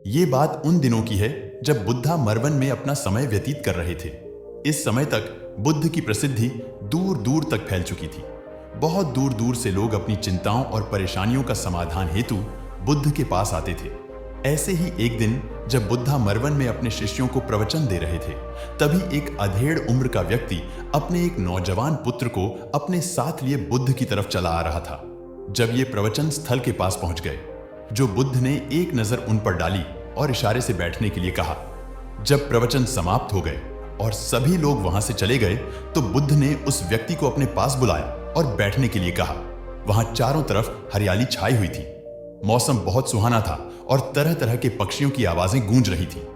ये बात उन दिनों की है जब बुद्धा मरवन में अपना समय व्यतीत कर रहे थे। इस समय तक बुद्ध की प्रसिद्धि दूर दूर तक फैल चुकी थी। बहुत दूर दूर से लोग अपनी चिंताओं और परेशानियों का समाधान हेतु बुद्ध के पास आते थे। ऐसे ही एक दिन जब बुद्धा मरवन में अपने शिष्यों को प्रवचन दे रहे थे, तभी एक अधेड़ उम्र का व्यक्ति अपने एक नौजवान पुत्र को अपने साथ लिए बुद्ध की तरफ चला आ रहा था। जब ये प्रवचन स्थल के पास पहुंच गए, जो बुद्ध ने एक नजर उन पर डाली और इशारे से बैठने के लिए कहा। जब प्रवचन समाप्त हो गए और सभी लोग वहां से चले गए, तो बुद्ध ने उस व्यक्ति को अपने पास बुलाया और बैठने के लिए कहा। वहां चारों तरफ हरियाली छाई हुई थी। मौसम बहुत सुहाना था और तरह तरह के पक्षियों की आवाजें गूंज रही थी।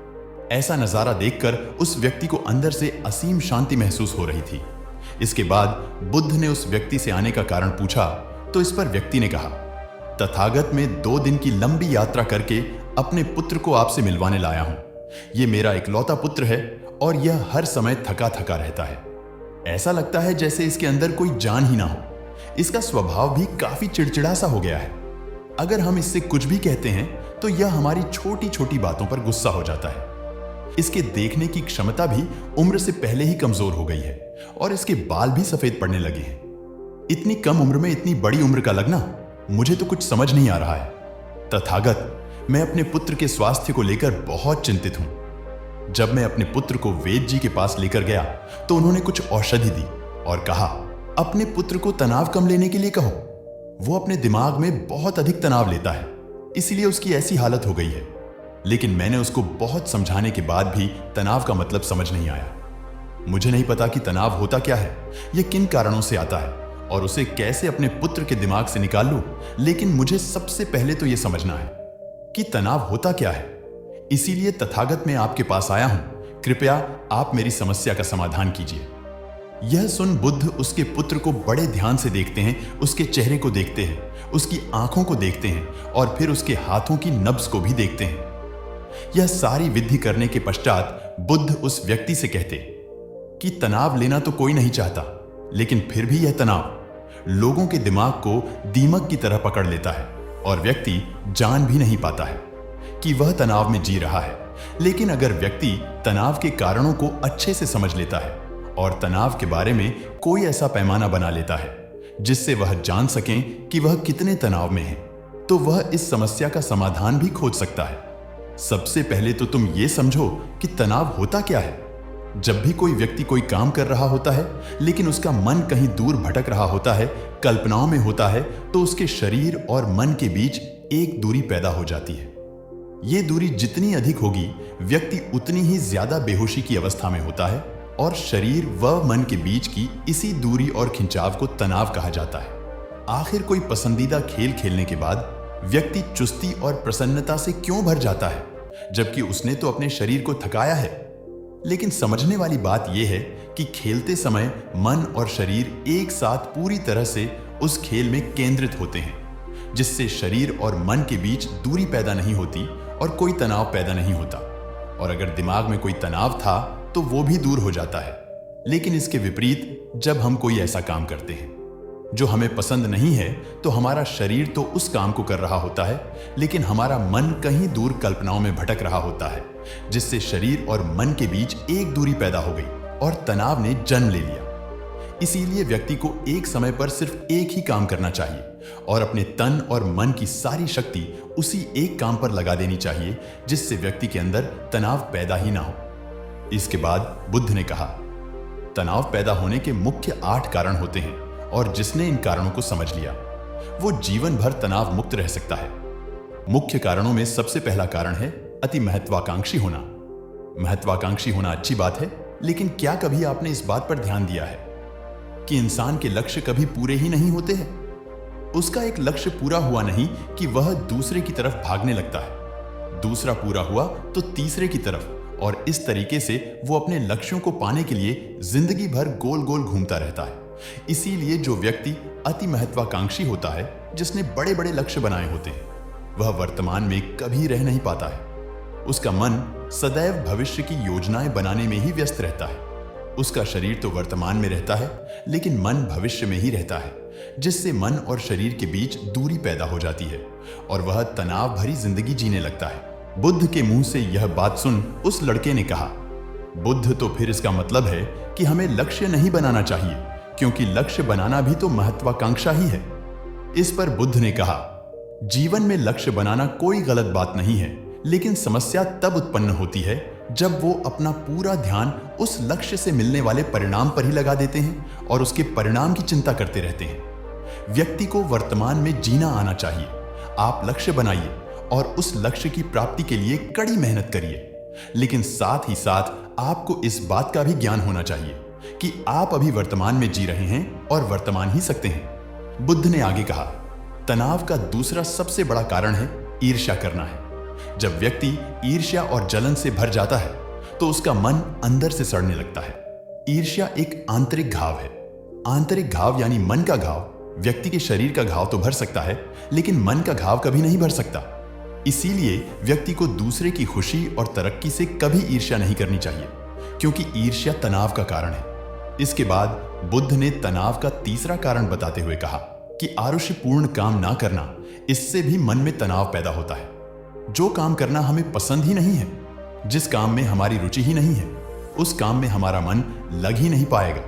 ऐसा नजारा देखकर उस व्यक्ति को अंदर से असीम शांति महसूस हो रही थी। इसके बाद बुद्ध ने उस व्यक्ति से आने का कारण पूछा, तो इस पर व्यक्ति ने कहा, तथागत में 2 दिन की लंबी यात्रा करके अपने पुत्र को आपसे मिलवाने लाया हूं। ये मेरा इकलौता पुत्र है और यह हर समय थका थका रहता है। ऐसा लगता है जैसे इसके अंदर कोई जान ही ना हो। इसका स्वभाव भी काफी चिड़चिड़ा सा हो गया है। अगर हम इससे कुछ भी कहते हैं तो यह हमारी छोटी छोटी बातों पर गुस्सा हो जाता है। इसके देखने की क्षमता भी उम्र से पहले ही कमजोर हो गई है और इसके बाल भी सफेद पड़ने लगे हैं। इतनी कम उम्र में इतनी बड़ी उम्र का लगना, मुझे तो कुछ समझ नहीं आ रहा है। तथागत, मैं अपने पुत्र के स्वास्थ्य को लेकर बहुत चिंतित हूं। जब मैं अपने पुत्र को वेद जी के पास लेकर गया तो उन्होंने कुछ औषधि दी और कहा, अपने पुत्र को तनाव कम लेने के लिए कहो। वो अपने दिमाग में बहुत अधिक तनाव लेता है, इसलिए उसकी ऐसी हालत हो गई है। लेकिन मैंने उसको बहुत समझाने के बाद भी तनाव का मतलब समझ नहीं आया। मुझे नहीं पता कि तनाव होता क्या है, यह किन कारणों से आता है और उसे कैसे अपने पुत्र के दिमाग से निकाल लूं। लेकिन मुझे सबसे पहले तो यह समझना है कि तनाव होता क्या है। इसीलिए तथागत मैं आपके पास आया हूं। कृपया आप मेरी समस्या का समाधान कीजिए। यह सुन बुद्ध उसके पुत्र को बड़े ध्यान से देखते हैं, उसके चेहरे को देखते हैं, उसकी आंखों को देखते हैं और फिर उसके हाथों की नब्ज को भी देखते हैं। यह सारी विधि करने के पश्चात बुद्ध उस व्यक्ति से कहते कि तनाव लेना तो कोई नहीं चाहता, लेकिन फिर भी यह तनाव लोगों के दिमाग को दीमक की तरह पकड़ लेता है और व्यक्ति जान भी नहीं पाता है कि वह तनाव में जी रहा है। लेकिन अगर व्यक्ति तनाव के कारणों को अच्छे से समझ लेता है और तनाव के बारे में कोई ऐसा पैमाना बना लेता है जिससे वह जान सकें कि वह कितने तनाव में है, तो वह इस समस्या का समाधान भी खोज सकता है। सबसे पहले तो तुम ये समझो कि तनाव होता क्या है। जब भी कोई व्यक्ति कोई काम कर रहा होता है लेकिन उसका मन कहीं दूर भटक रहा होता है, कल्पनाओं में होता है, तो उसके शरीर और मन के बीच एक दूरी पैदा हो जाती है। ये दूरी जितनी अधिक होगी, व्यक्ति उतनी ही ज्यादा बेहोशी की अवस्था में होता है और शरीर व मन के बीच की इसी दूरी और खिंचाव को तनाव कहा जाता है। आखिर कोई पसंदीदा खेल खेलने के बाद व्यक्ति चुस्ती और प्रसन्नता से क्यों भर जाता है, जबकि उसने तो अपने शरीर को थकाया है। लेकिन समझने वाली बात यह है कि खेलते समय मन और शरीर एक साथ पूरी तरह से उस खेल में केंद्रित होते हैं, जिससे शरीर और मन के बीच दूरी पैदा नहीं होती और कोई तनाव पैदा नहीं होता। और अगर दिमाग में कोई तनाव था तो वो भी दूर हो जाता है। लेकिन इसके विपरीत, जब हम कोई ऐसा काम करते हैं जो हमें पसंद नहीं है, तो हमारा शरीर तो उस काम को कर रहा होता है, लेकिन हमारा मन कहीं दूर कल्पनाओं में भटक रहा होता है, जिससे शरीर और मन के बीच एक दूरी पैदा हो गई और तनाव ने जन्म ले लिया। इसीलिए व्यक्ति को एक समय पर सिर्फ एक ही काम करना चाहिए और अपने तन और मन की सारी शक्ति उसी एक काम पर लगा देनी चाहिए, जिससे व्यक्ति के अंदर तनाव पैदा ही ना हो। इसके बाद बुद्ध ने कहा, तनाव पैदा होने के मुख्य 8 कारण होते हैं और जिसने इन कारणों को समझ लिया, वो जीवन भर तनाव मुक्त रह सकता है। मुख्य कारणों में सबसे पहला कारण है अति महत्वाकांक्षी होना। महत्वाकांक्षी होना अच्छी बात है, लेकिन क्या कभी आपने इस बात पर ध्यान दिया है कि इंसान के लक्ष्य कभी पूरे ही नहीं होते हैं। उसका एक लक्ष्य पूरा हुआ नहीं कि वह दूसरे की तरफ भागने लगता है, दूसरा पूरा हुआ तो तीसरे की तरफ, और इस तरीके से वो अपने लक्ष्यों को पाने के लिए जिंदगी भर गोल गोल घूमता रहता है। इसीलिए जो व्यक्ति अति महत्वाकांक्षी होता है, जिसने बड़े बड़े लक्ष्य बनाए होते हैं, वह वर्तमान में कभी रह नहीं पाता है। उसका मन सदैव भविष्य की योजनाएं बनाने में ही व्यस्त रहता है। उसका शरीर तो वर्तमान में रहता है, लेकिन मन भविष्य में ही रहता है, जिससे मन और शरीर के बीच दूरी पैदा हो जाती है और वह तनाव भरी जिंदगी जीने लगता है, बुद्ध के मुंह से यह बात सुन उस लड़के ने कहा, बुद्ध, तो फिर इसका मतलब है कि हमें लक्ष्य नहीं बनाना चाहिए, क्योंकि लक्ष्य बनाना भी तो महत्वाकांक्षा ही है। इस पर बुद्ध ने कहा, जीवन में लक्ष्य बनाना कोई गलत बात नहीं है, लेकिन समस्या तब उत्पन्न होती है जब वो अपना पूरा ध्यान उस लक्ष्य से मिलने वाले परिणाम पर ही लगा देते हैं और उसके परिणाम की चिंता करते रहते हैं। व्यक्ति को वर्तमान में जीना आना चाहिए। आप लक्ष्य बनाइए और उस लक्ष्य की प्राप्ति के लिए कड़ी मेहनत करिए, लेकिन साथ ही साथ आपको इस बात का भी ज्ञान होना चाहिए कि आप अभी वर्तमान में जी रहे हैं और वर्तमान ही सकते हैं। बुद्ध ने आगे कहा, तनाव का दूसरा सबसे बड़ा कारण है ईर्ष्या करना है। जब व्यक्ति ईर्ष्या और जलन से भर जाता है तो उसका मन अंदर से सड़ने लगता है। ईर्ष्या एक आंतरिक घाव है। आंतरिक घाव यानी मन का घाव। व्यक्ति के शरीर का घाव तो भर सकता है, लेकिन मन का घाव कभी नहीं भर सकता। इसीलिए व्यक्ति को दूसरे की खुशी और तरक्की से कभी ईर्ष्या नहीं करनी चाहिए, क्योंकि ईर्ष्या तनाव का कारण है। इसके बाद बुद्ध ने तनाव का तीसरा कारण बताते हुए कहा कि आरुषिपूर्ण काम ना करना, इससे भी मन में तनाव पैदा होता है। जो काम करना हमें पसंद ही नहीं है, जिस काम में हमारी रुचि ही नहीं है, उस काम में हमारा मन लग ही नहीं पाएगा।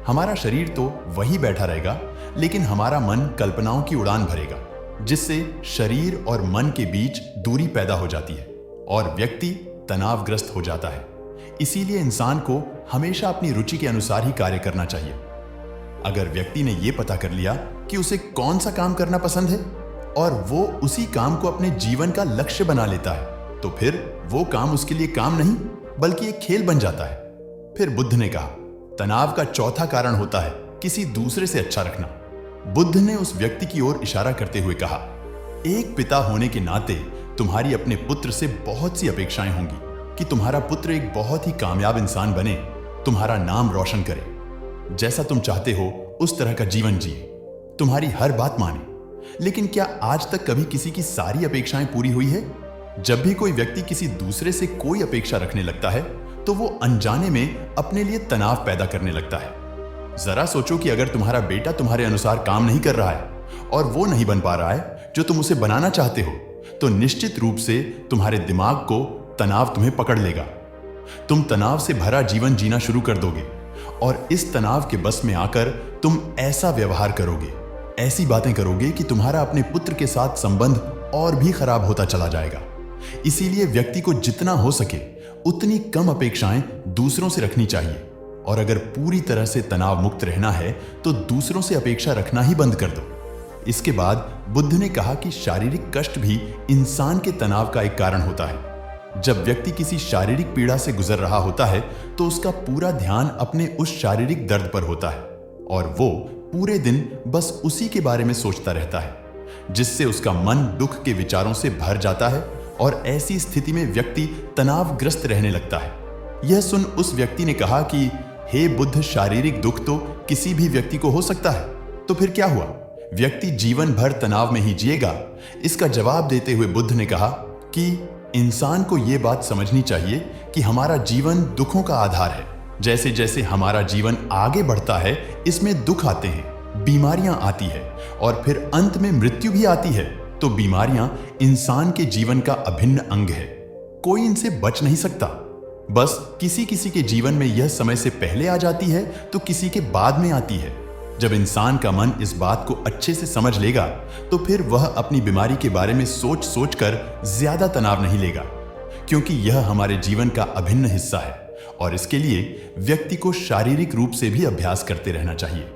हमारा शरीर तो वही बैठा रहेगा, लेकिन हमारा मन कल्पनाओं की उड़ान भरेगा, जिससे शरीर और मन के बीच दूरी पैदा हो जाती है और व्यक्ति तनावग्रस्त हो जाता है। इसीलिए इंसान को हमेशा अपनी रुचि के अनुसार ही कार्य करना चाहिए। अगर व्यक्ति ने यह पता कर लिया कि उसे कौन सा काम करना पसंद है और वो उसी काम को अपने जीवन का लक्ष्य बना लेता है, तो फिर वो काम उसके लिए काम नहीं बल्कि एक खेल बन जाता है। फिर बुद्ध ने कहा, तनाव का चौथा कारण होता है किसी दूसरे से अच्छा रखना। बुद्ध ने उस व्यक्ति की ओर इशारा करते हुए कहा, एक पिता होने के नाते तुम्हारी अपने पुत्र से बहुत सी अपेक्षाएं होंगी कि तुम्हारा पुत्र एक बहुत ही कामयाब इंसान बने, तुम्हारा नाम रोशन करे, जैसा तुम चाहते हो उस तरह का जीवन जिए, तुम्हारी हर बात माने। लेकिन क्या आज तक कभी किसी की सारी अपेक्षाएं पूरी हुई है? जब भी कोई व्यक्ति किसी दूसरे से कोई अपेक्षा रखने लगता है तो वो अनजाने में अपने लिए तनाव पैदा करने लगता है। जरा सोचो कि अगर तुम्हारा बेटा तुम्हारे अनुसार काम नहीं कर रहा है और वो नहीं बन पा रहा है जो तुम उसे बनाना चाहते हो, तो निश्चित रूप से तुम्हारे दिमाग को तनाव तुम्हें पकड़ लेगा। तुम तनाव से भरा जीवन जीना शुरू कर दोगे और इस तनाव के बस में आकर तुम ऐसा व्यवहार करोगे, ऐसी बातें करोगे कि तुम्हारा अपने पुत्र के साथ संबंध और भी खराब होता चला जाएगा। इसीलिए व्यक्ति को जितना हो सके उतनी कम अपेक्षाएं दूसरों से रखनी चाहिए, और अगर पूरी तरह से तनाव मुक्त रहना है तो दूसरों से अपेक्षा रखना ही बंद कर दो। इसके बाद बुद्ध ने कहा कि शारीरिक कष्ट भी इंसान के तनाव का एक कारण होता है। जब व्यक्ति किसी शारीरिक पीड़ा से गुजर रहा होता है तो उसका पूरा ध्यान अपने उस शारीरिक दर्द पर होता है और वो पूरे दिन बस उसी के बारे में सोचता रहता है, जिससे उसका मन दुख के विचारों से भर जाता है और ऐसी स्थिति में व्यक्ति तनावग्रस्त रहने लगता है। यह सुन उस व्यक्ति ने कहा कि हे बुद्ध, शारीरिक दुख तो किसी भी व्यक्ति को हो सकता है, तो फिर क्या हुआ? व्यक्ति जीवन भर तनाव में ही जिएगा? इसका जवाब देते हुए बुद्ध ने कहा कि इंसान को यह बात समझनी चाहिए कि हमारा जीवन दुखों का आधार है। जैसे जैसे हमारा जीवन आगे बढ़ता है, इसमें दुख आते हैं, बीमारियां आती है और फिर अंत में मृत्यु भी आती है। तो बीमारियां इंसान के जीवन का अभिन्न अंग है, कोई इनसे बच नहीं सकता। बस किसी किसी के जीवन में यह समय से पहले आ जाती है तो किसी के बाद में आती है। जब इंसान का मन इस बात को अच्छे से समझ लेगा तो फिर वह अपनी बीमारी के बारे में सोच सोच कर ज्यादा तनाव नहीं लेगा, क्योंकि यह हमारे जीवन का अभिन्न हिस्सा है और इसके लिए व्यक्ति को शारीरिक रूप से भी अभ्यास करते रहना चाहिए।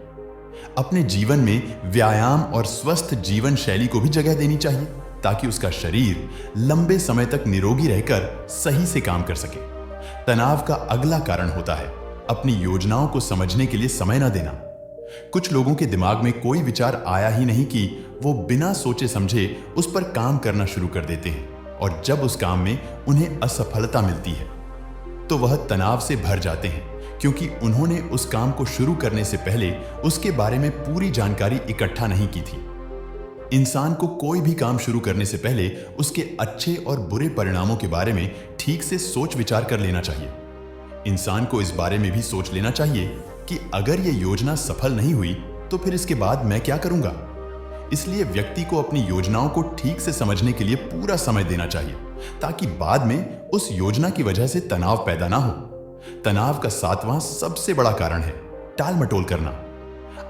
अपने जीवन में व्यायाम और स्वस्थ जीवन शैली को भी जगह देनी चाहिए ताकि उसका शरीर लंबे समय तक निरोगी रहकर सही से काम कर सके। तनाव का अगला कारण होता है अपनी योजनाओं को समझने के लिए समय न देना। कुछ लोगों के दिमाग में कोई विचार आया ही नहीं कि वो बिना सोचे समझे उस पर काम करना शुरू कर देते हैं और जब उस काम में उन्हें असफलता मिलती है तो वह तनाव से भर जाते हैं, क्योंकि उन्होंने उस काम को शुरू करने से पहले उसके बारे में पूरी जानकारी इकट्ठा नहीं की थी। इंसान को कोई भी काम शुरू करने से पहले उसके अच्छे और बुरे परिणामों के बारे में ठीक से सोच विचार कर लेना चाहिए। इंसान को इस बारे में भी सोच लेना चाहिए कि अगर यह योजना सफल नहीं हुई तो फिर इसके बाद मैं क्या करूंगा। इसलिए व्यक्ति को अपनी योजनाओं को ठीक से समझने के लिए पूरा समय देना चाहिए ताकि बाद में उस योजना की वजह से तनाव पैदा ना हो। तनाव का 7वां सबसे बड़ा कारण है टाल मटोल करना।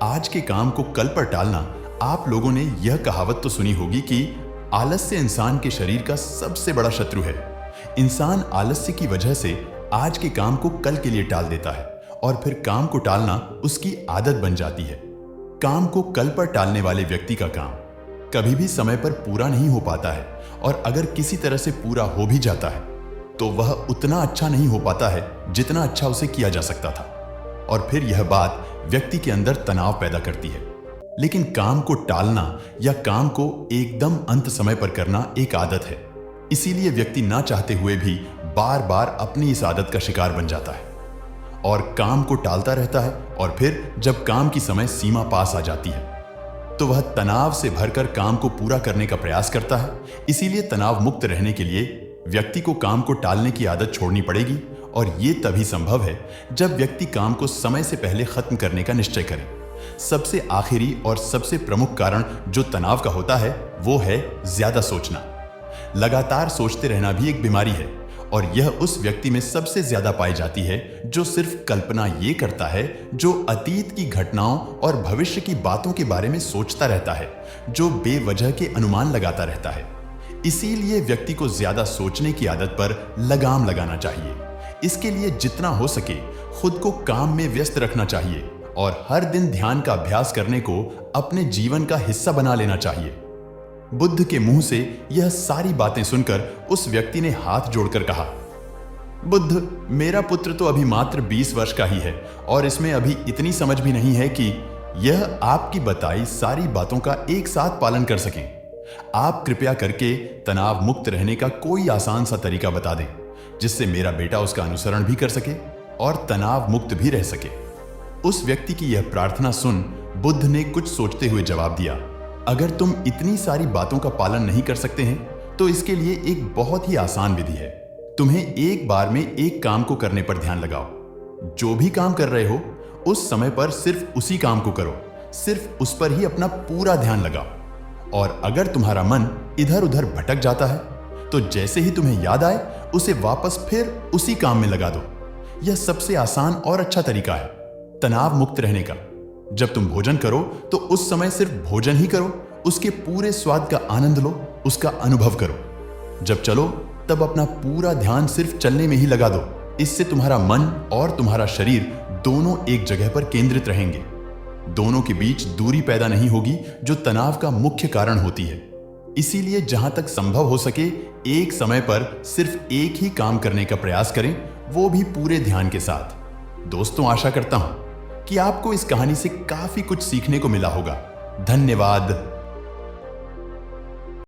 आज के काम को कल पर टालना। आप लोगों ने यह कहावत तो सुनी होगी कि आलस्य इंसान के शरीर का सबसे बड़ा शत्रु है। इंसान आलस्य की वजह से आज के काम को कल के लिए टाल देता है और फिर काम को टालना उसकी आदत बन जाती है। काम को कल पर टालने वाले व्यक्ति का काम कभी भी समय पर पूरा नहीं हो पाता है, और अगर किसी तरह से पूरा हो भी जाता है तो वह उतना अच्छा नहीं हो पाता है जितना अच्छा उसे किया जा सकता था, और फिर यह बात व्यक्ति के अंदर तनाव पैदा करती है। लेकिन काम को टालना या काम को एकदम अंत समय पर करना एक आदत है, इसीलिए व्यक्ति ना चाहते हुए भी बार बार अपनी इस आदत का शिकार बन जाता है और काम को टालता रहता है, और फिर जब काम की समय सीमा पास आ जाती है तो वह तनाव से भरकर काम को पूरा करने का प्रयास करता है। इसीलिए तनाव मुक्त रहने के लिए व्यक्ति को काम को टालने की आदत छोड़नी पड़ेगी, और ये तभी संभव है जब व्यक्ति काम को समय से पहले खत्म करने का निश्चय करे। सबसे आखिरी और सबसे प्रमुख कारण जो तनाव का होता है वो है ज्यादा सोचना। लगातार सोचते रहना भी एक बीमारी है, और यह उस व्यक्ति में सबसे ज्यादा पाई जाती है जो सिर्फ कल्पना ये करता है, जो अतीत की घटनाओं और भविष्य की बातों के बारे में सोचता रहता है, जो बेवजह के अनुमान लगाता रहता है। इसीलिए व्यक्ति को ज्यादा सोचने की आदत पर लगाम लगाना चाहिए। इसके लिए जितना हो सके खुद को काम में व्यस्त रखना चाहिए और हर दिन ध्यान का अभ्यास करने को अपने जीवन का हिस्सा बना लेना चाहिए। बुद्ध के मुंह से यह सारी बातें सुनकर उस व्यक्ति ने हाथ जोड़कर कहा, बुद्ध, मेरा पुत्र तो अभी मात्र 20 वर्ष का ही है और इसमें अभी इतनी समझ भी नहीं है कि यह आपकी बताई सारी बातों का एक साथ पालन कर सकें। आप कृपया करके तनाव मुक्त रहने का कोई आसान सा तरीका बता दें जिससे मेरा बेटा उसका अनुसरण भी कर सके और तनाव मुक्त भी रह सके। उस व्यक्ति की यह प्रार्थना सुन बुद्ध ने कुछ सोचते हुए जवाब दिया, अगर तुम इतनी सारी बातों का पालन नहीं कर सकते हैं तो इसके लिए एक बहुत ही आसान विधि है। तुम्हें एक बार में एक काम को करने पर ध्यान लगाओ। जो भी काम कर रहे हो उस समय पर सिर्फ उसी काम को करो, सिर्फ उस पर ही अपना पूरा ध्यान लगाओ। और अगर तुम्हारा मन इधर उधर भटक जाता है तो जैसे ही तुम्हें याद आए उसे वापस फिर उसी काम में लगा दो। यह सबसे आसान और अच्छा तरीका है तनाव मुक्त रहने का। जब तुम भोजन करो तो उस समय सिर्फ भोजन ही करो, उसके पूरे स्वाद का आनंद लो, उसका अनुभव करो। जब चलो तब अपना पूरा ध्यान सिर्फ चलने में ही लगा दो। इससे तुम्हारा मन और तुम्हारा शरीर दोनों एक जगह पर केंद्रित रहेंगे। दोनों के बीच दूरी पैदा नहीं होगी जो तनाव का मुख्य कारण होती है। इसीलिए जहां तक संभव हो सके एक समय पर सिर्फ एक ही काम करने का प्रयास करें, वो भी पूरे ध्यान के साथ। दोस्तों, आशा करता हूं कि आपको इस कहानी से काफी कुछ सीखने को मिला होगा। धन्यवाद।